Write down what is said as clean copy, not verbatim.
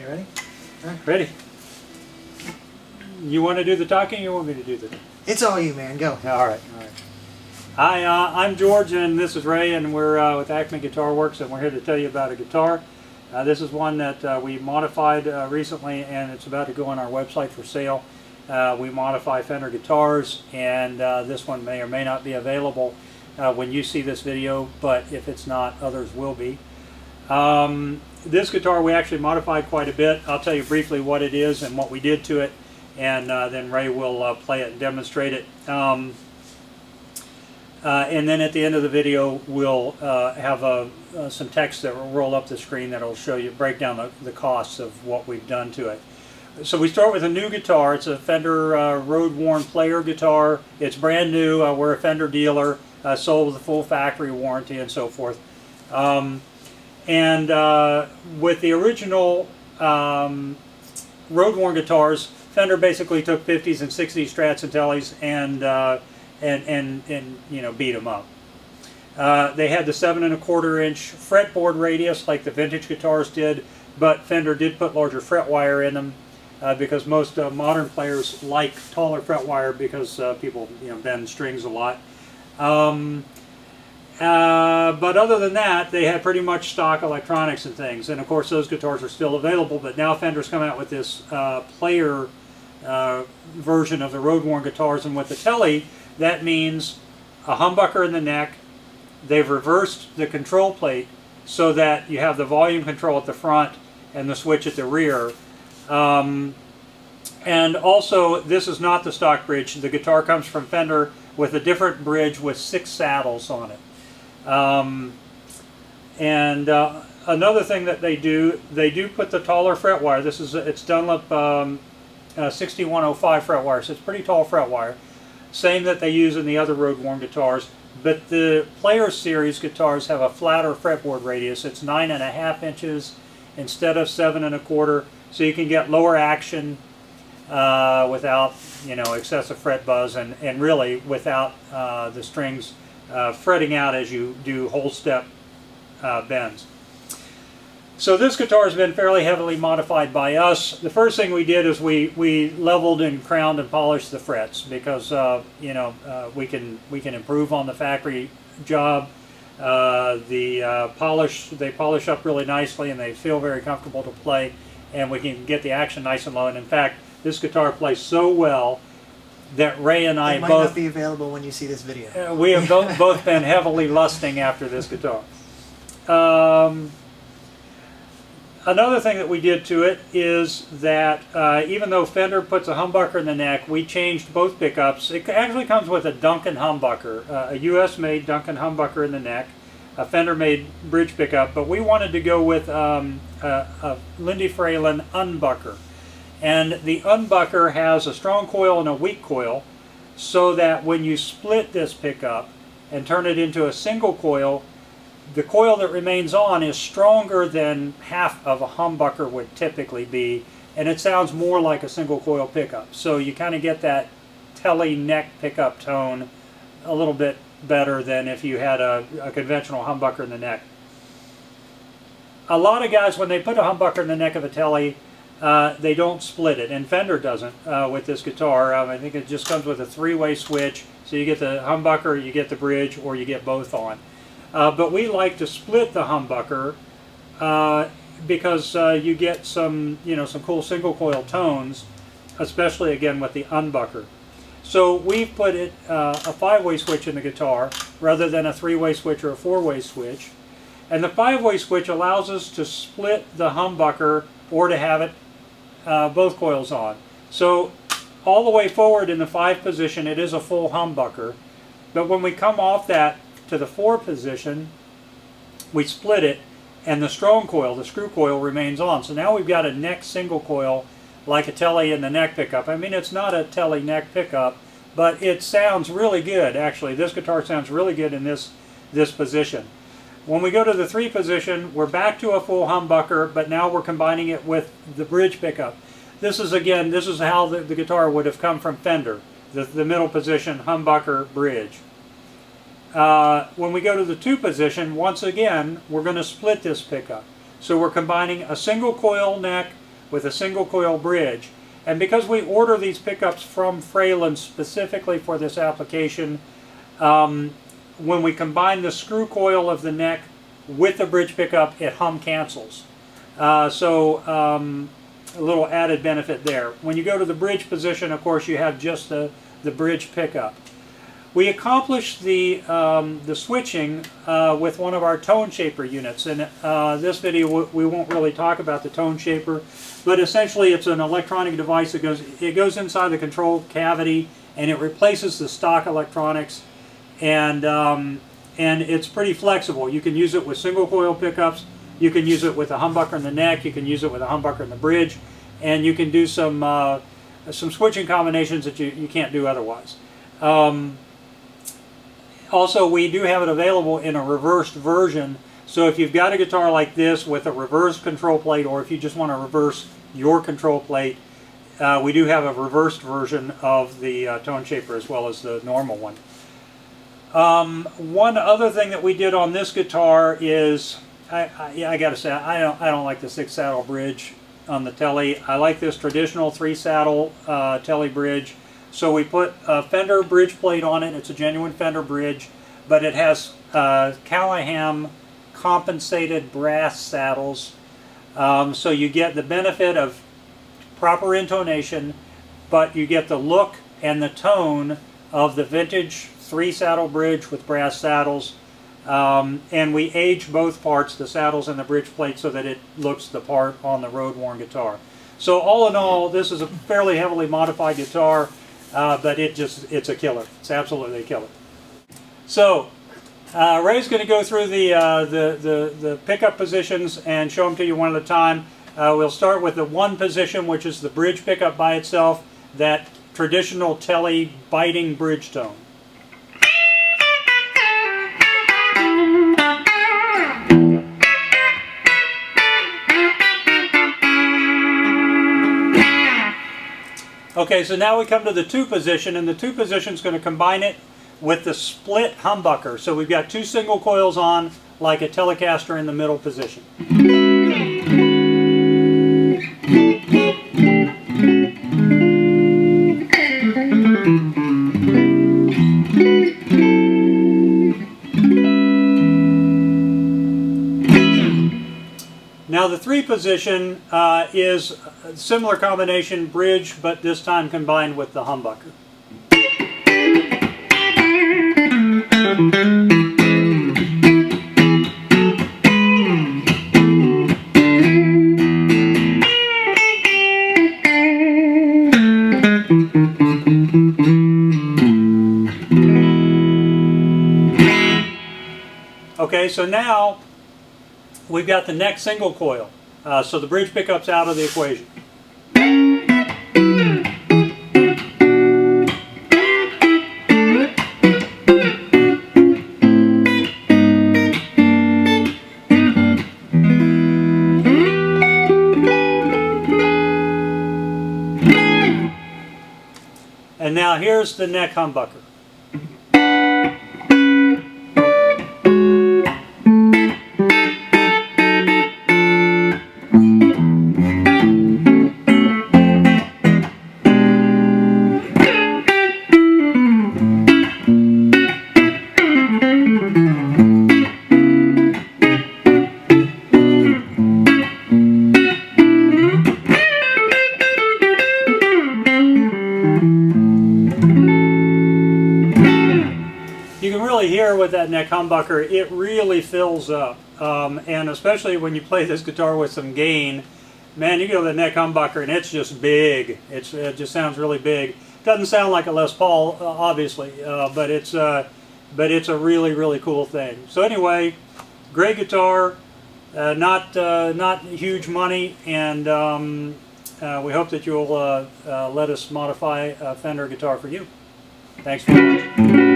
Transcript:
You ready? Right. Ready. You want to do the talking or you want me to do the... It's all you, man. Go. All right. Hi, I'm George and this is Ray, and we're with Acme Guitar Works, and we're here to tell you about a guitar. This is one that we modified recently, and it's about to go on our website for sale. We modify Fender guitars, and this one may or may not be available when you see this video, but if it's not, others will be. This guitar we actually modified quite a bit. I'll tell you briefly what it is and what we did to it, and then Ray will play it and demonstrate it. And then at the end of the video we'll have some text that will roll up the screen that will show you, break down the costs of what we've done to it. So we start with a new guitar. It's a Fender road-worn player guitar. It's brand new. We're a Fender dealer, sold with a full factory warranty and so forth. And with the original road-worn guitars, Fender basically took 50s and 60s Strats and Teles and you know, beat them up. They had the 7 1/4 inch fretboard radius like the vintage guitars did, but Fender did put larger fret wire in them because most modern players like taller fret wire because people, you know, bend strings a lot. But other than that, they had pretty much stock electronics and things, and of course those guitars are still available, but now Fender's come out with this player version of the road-worn guitars, and with the Tele, that means a humbucker in the neck. They've reversed the control plate so that you have the volume control at the front and the switch at the rear. And also, this is not the stock bridge. The guitar comes from Fender with a different bridge with 6 saddles on it. Another thing that they do put the taller fret wire. It's Dunlop 6105 fret wire, so it's pretty tall fret wire. Same that they use in the other road-worn guitars, but the Player Series guitars have a flatter fretboard radius. It's 9 1/2 inches instead of 7 1/4, so you can get lower action without, you know, excessive fret buzz, and really without the strings fretting out as you do whole step bends. So this guitar has been fairly heavily modified by us. The first thing we did is we leveled and crowned and polished the frets because you know, we can improve on the factory job. They polish up really nicely and they feel very comfortable to play, and we can get the action nice and low. And in fact, this guitar plays so well that Ray and I might both not be available when you see this video. we have both been heavily lusting after this guitar. Another thing that we did to it is that even though Fender puts a humbucker in the neck, we changed both pickups. It actually comes with a Duncan humbucker, a US-made Duncan humbucker in the neck, a Fender-made bridge pickup, but we wanted to go with a Lindy Fralin unbucker. And the unbucker has a strong coil and a weak coil, so that when you split this pickup and turn it into a single coil, the coil that remains on is stronger than half of a humbucker would typically be, and it sounds more like a single coil pickup. So you kind of get that Tele neck pickup tone a little bit better than if you had a conventional humbucker in the neck. A lot of guys, when they put a humbucker in the neck of a Tele, they don't split it, and Fender doesn't with this guitar. I think it just comes with a 3-way switch, so you get the humbucker, you get the bridge, or you get both on. But we like to split the humbucker because you get some, you know, some cool single coil tones, especially again with the unbucker. So we've put a 5-way switch in the guitar rather than a 3-way switch or a 4-way switch, and the 5-way switch allows us to split the humbucker or to have it both coils on. So all the way forward in the 5 position, it is a full humbucker, but when we come off that to the 4 position, we split it, and the strong coil, the screw coil, remains on. So now we've got a neck single coil like a Tele in the neck pickup. I mean, it's not a Tele neck pickup, but it sounds really good. Actually, this guitar sounds really good in this position. When we go to the 3 position, we're back to a full humbucker, but now we're combining it with the bridge pickup. This is how the guitar would have come from Fender. The middle position, humbucker, bridge. When we go to the 2 position, once again, we're going to split this pickup. So we're combining a single coil neck with a single coil bridge. And because we order these pickups from Fralin specifically for this application, when we combine the screw coil of the neck with the bridge pickup, it hum cancels. A little added benefit there. When you go to the bridge position, of course, you have just the bridge pickup. We accomplished the switching with one of our tone shaper units. In this video, we won't really talk about the tone shaper, but essentially it's an electronic device that goes inside the control cavity, and it replaces the stock electronics, and it's pretty flexible. You can use it with single coil pickups. You can use it with a humbucker in the neck. You can use it with a humbucker in the bridge, and you can do some switching combinations that you can't do otherwise. Also, we do have it available in a reversed version. So if you've got a guitar like this with a reverse control plate, or if you just want to reverse your control plate, we do have a reversed version of the tone shaper as well as the normal one. One other thing that we did on this guitar is, I gotta say, I don't like the 6-saddle bridge on the Tele. I like this traditional 3-saddle Tele bridge. So we put a Fender bridge plate on it. It's a genuine Fender bridge, but it has Callahan compensated brass saddles. So you get the benefit of proper intonation, but you get the look and the tone of the vintage 3-saddle bridge with brass saddles. And we age both parts, the saddles and the bridge plate, so that it looks the part on the road-worn guitar. So all in all, this is a fairly heavily modified guitar, but it's a killer. It's absolutely a killer. So Ray's going to go through the pickup positions and show them to you one at a time. We'll start with the one position, which is the bridge pickup by itself, that traditional Tele biting bridge tone. Okay, so now we come to the 2 position, and the 2 position is going to combine it with the split humbucker. So we've got 2 single coils on, like a Telecaster in the middle position. Now the 3 position is a similar combination, bridge, but this time combined with the humbucker. Okay, so now we've got the neck single coil, so the bridge pickup's out of the equation. And now here's the neck humbucker. Hear with that neck humbucker, it really fills up, and especially when you play this guitar with some gain, man, you go to the neck humbucker and it's just big. It just sounds really big. Doesn't sound like a Les Paul, obviously, but it's a really cool thing. So anyway, great guitar, not huge money, and we hope that you'll let us modify a Fender guitar for you. Thanks very much.